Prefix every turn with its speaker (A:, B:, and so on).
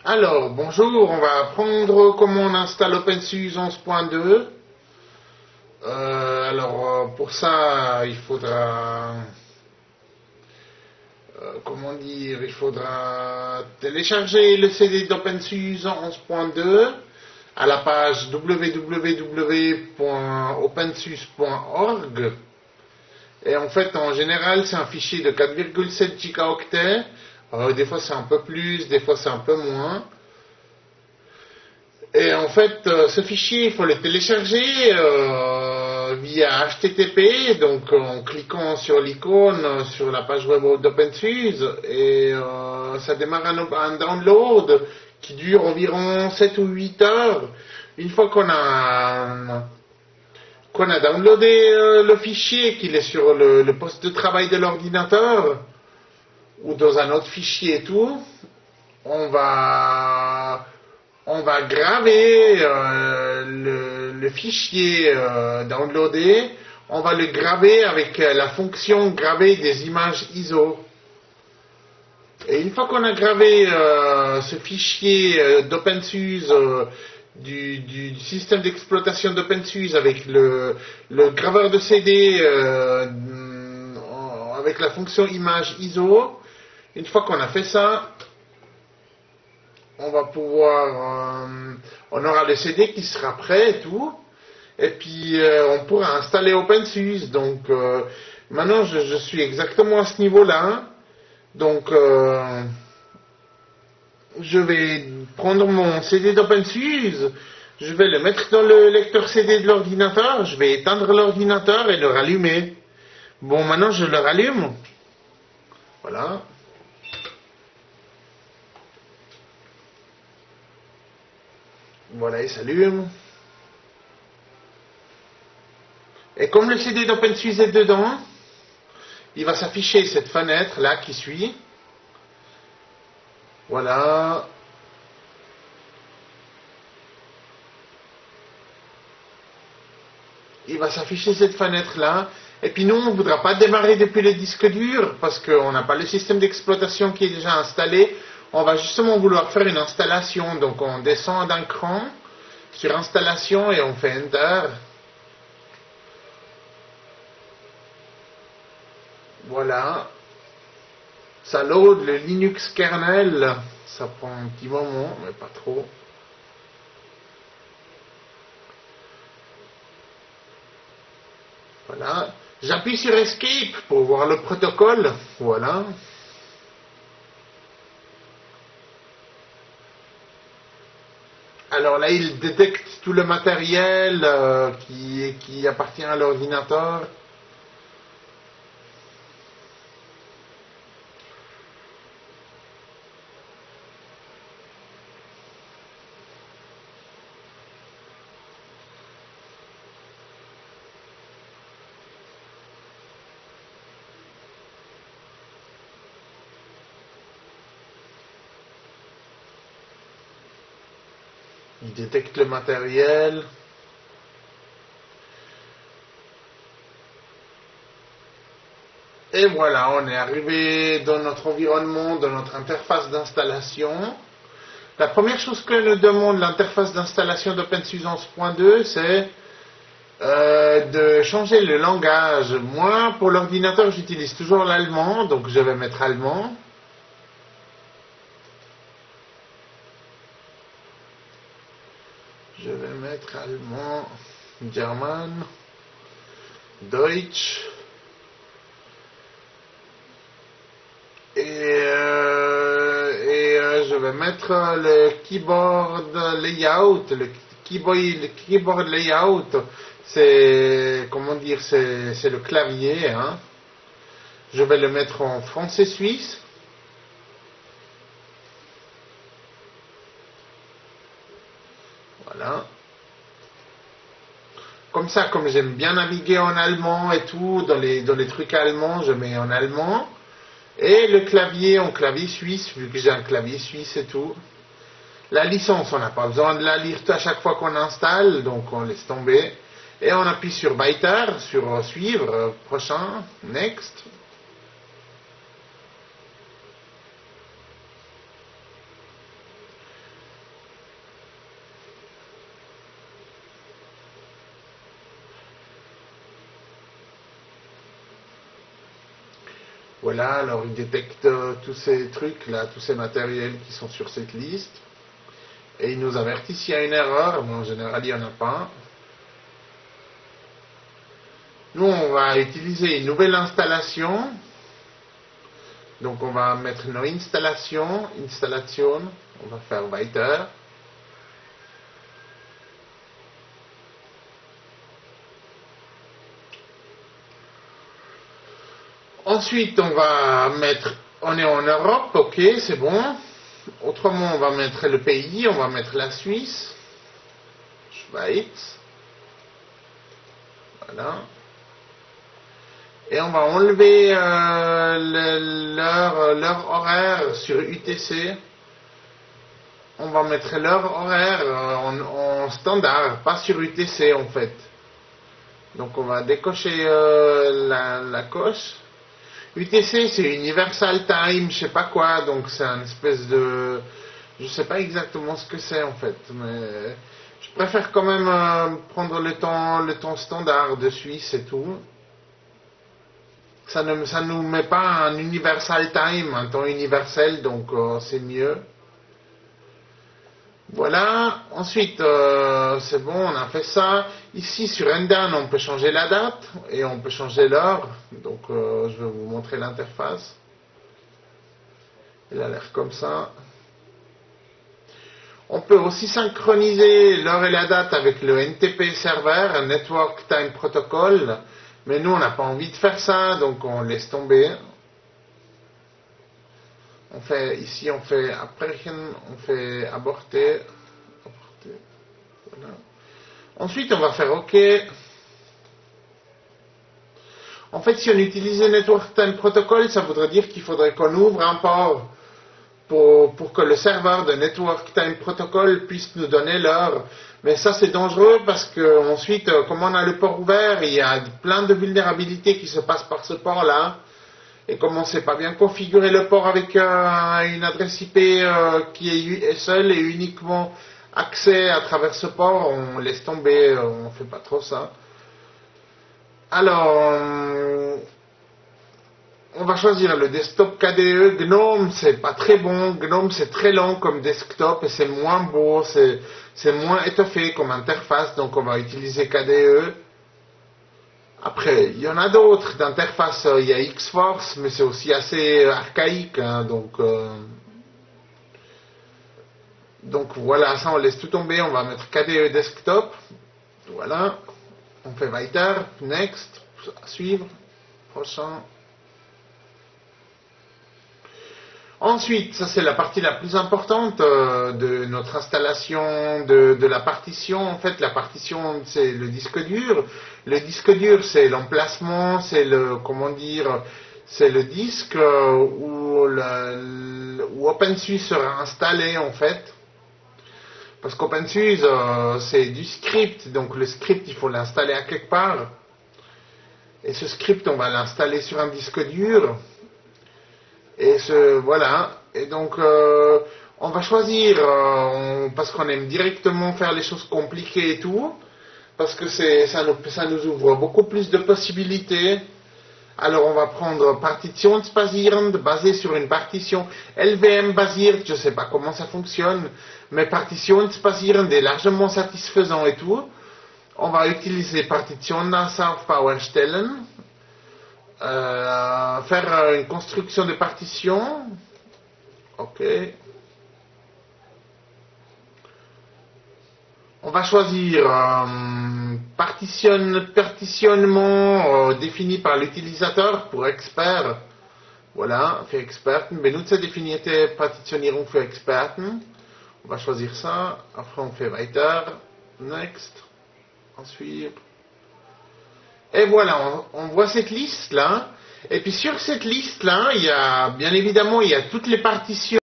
A: Alors, bonjour, on va apprendre comment on installe OpenSUSE 11.2. Pour ça, il faudra, il faudra télécharger le CD d'OpenSUSE 11.2 à la page www.opensuse.org. Et en fait, en général, c'est un fichier de 4,7 gigaoctets. Des fois, c'est un peu plus, des fois, c'est un peu moins. Et en fait, ce fichier, il faut le télécharger via HTTP, donc en cliquant sur l'icône sur la page web d'OpenSUSE, et ça démarre un download qui dure environ 7 ou 8 heures. Une fois qu'on a downloadé le fichier, qu'il est sur le poste de travail de l'ordinateur, ou dans un autre fichier et tout, on va graver le fichier downloadé, on va le graver avec la fonction graver des images ISO. Et une fois qu'on a gravé ce fichier d'OpenSUSE, du système d'exploitation d'OpenSUSE avec le graveur de CD avec la fonction image ISO, une fois qu'on a fait ça, on va pouvoir, on aura le CD qui sera prêt et tout, et puis on pourra installer OpenSUSE. Donc maintenant je suis exactement à ce niveau-là, donc je vais prendre mon CD d'OpenSUSE, je vais le mettre dans le lecteur CD de l'ordinateur, je vais éteindre l'ordinateur et le rallumer. Bon, maintenant je le rallume, voilà. Voilà, il s'allume. Et comme le CD d'OpenSUSE est dedans, il va s'afficher cette fenêtre là qui suit. Voilà. Il va s'afficher cette fenêtre là. Et puis nous, on ne voudra pas démarrer depuis le disque dur parce qu'on n'a pas le système d'exploitation qui est déjà installé. On va justement vouloir faire une installation. Donc on descend d'un cran sur installation et on fait Enter. Voilà. Ça load le Linux kernel. Ça prend un petit moment, mais pas trop. Voilà. J'appuie sur Escape pour voir le protocole. Voilà. Alors là, il détecte tout le matériel qui appartient à l'ordinateur. Il détecte le matériel. Et voilà, on est arrivé dans notre environnement, dans notre interface d'installation. La première chose que nous demande l'interface d'installation d'OpenSUSE 11.2, c'est de changer le langage. Moi, pour l'ordinateur, j'utilise toujours l'allemand, donc je vais mettre allemand. Je vais mettre allemand, German, Deutsch. Je vais mettre le keyboard layout. Le keyboard layout, c'est, comment dire, c'est le clavier. Hein. Je vais le mettre en français suisse. Voilà. Comme ça, comme j'aime bien naviguer en allemand et tout, dans les trucs allemands, je mets en allemand. Et le clavier en clavier suisse, vu que j'ai un clavier suisse et tout. La licence, on n'a pas besoin de la lire à chaque fois qu'on installe, donc on laisse tomber. Et on appuie sur Weiter, sur suivre, prochain, next. Voilà, alors il détecte tous ces trucs là, tous ces matériels qui sont sur cette liste. Et il nous avertit s'il y a une erreur, mais en général il n'y en a pas. Nous on va utiliser une nouvelle installation. Donc on va mettre nos installation, on va faire Weiter. Ensuite on va mettre, on est en Europe, ok c'est bon. Autrement on va mettre le pays, on va mettre la Suisse, Schweiz. Voilà. Et on va enlever leur horaire sur UTC. On va mettre leur horaire en standard, pas sur UTC en fait. Donc on va décocher la coche. UTC c'est Universal Time, je sais pas quoi, donc c'est une espèce de... Je sais pas exactement ce que c'est en fait, mais je préfère quand même prendre le temps standard de Suisse et tout. Ça ne nous met pas un Universal Time, un temps universel, donc c'est mieux. Voilà, ensuite c'est bon, on a fait ça. Ici sur Endan on peut changer la date et on peut changer l'heure. Donc je vais vous montrer l'interface. Elle a l'air comme ça. On peut aussi synchroniser l'heure et la date avec le NTP server, un Network Time Protocol. Mais nous, on n'a pas envie de faire ça, donc on laisse tomber. On fait, ici, on fait abbrechen, on fait aborter. Voilà. Ensuite, on va faire OK. En fait, si on utilisait Network Time Protocol, ça voudrait dire qu'il faudrait qu'on ouvre un port pour que le serveur de Network Time Protocol puisse nous donner l'heure. Mais ça c'est dangereux parce que ensuite, comme on a le port ouvert, il y a plein de vulnérabilités qui se passent par ce port-là. Et comme on ne sait pas bien configurer le port avec une adresse IP qui est seule et uniquement accès à travers ce port, on laisse tomber, on ne fait pas trop ça. Alors, on va choisir le desktop KDE. GNOME, c'est pas très bon. GNOME, c'est très lent comme desktop et c'est moins beau, c'est moins étoffé comme interface. Donc, on va utiliser KDE. Après, il y en a d'autres d'interface. Il y a Xforce, mais c'est aussi assez archaïque. Hein, donc, voilà, ça, on laisse tout tomber. On va mettre KDE desktop. Voilà. On fait Weiter, Next, à suivre. Prochain. Ensuite, ça c'est la partie la plus importante de notre installation de la partition. En fait, la partition c'est le disque dur. Le disque dur c'est l'emplacement, c'est le c'est le disque où OpenSUSE sera installé en fait. Parce qu'OpenSUSE c'est du script, donc le script il faut l'installer à quelque part. Et ce script on va l'installer sur un disque dur. Et voilà, et donc on va choisir, parce qu'on aime directement faire les choses compliquées et tout, parce que ça nous ouvre beaucoup plus de possibilités. Alors on va prendre Partitionsbasierend, basé sur une partition LVM basiert, je ne sais pas comment ça fonctionne, mais Partitionsbasierend est largement satisfaisant et tout. On va utiliser Partitionsaufbau erstellen. Faire une construction de partition. Ok. On va choisir partitionnement défini par l'utilisateur pour expert. Voilà, für Experten. Benutzer definierte Partitionierung für Experten. On va choisir ça. Après on fait Weiter. Next. Ensuite. Et voilà, on voit cette liste-là. Et puis sur cette liste-là, il y a, bien évidemment, il y a toutes les partitions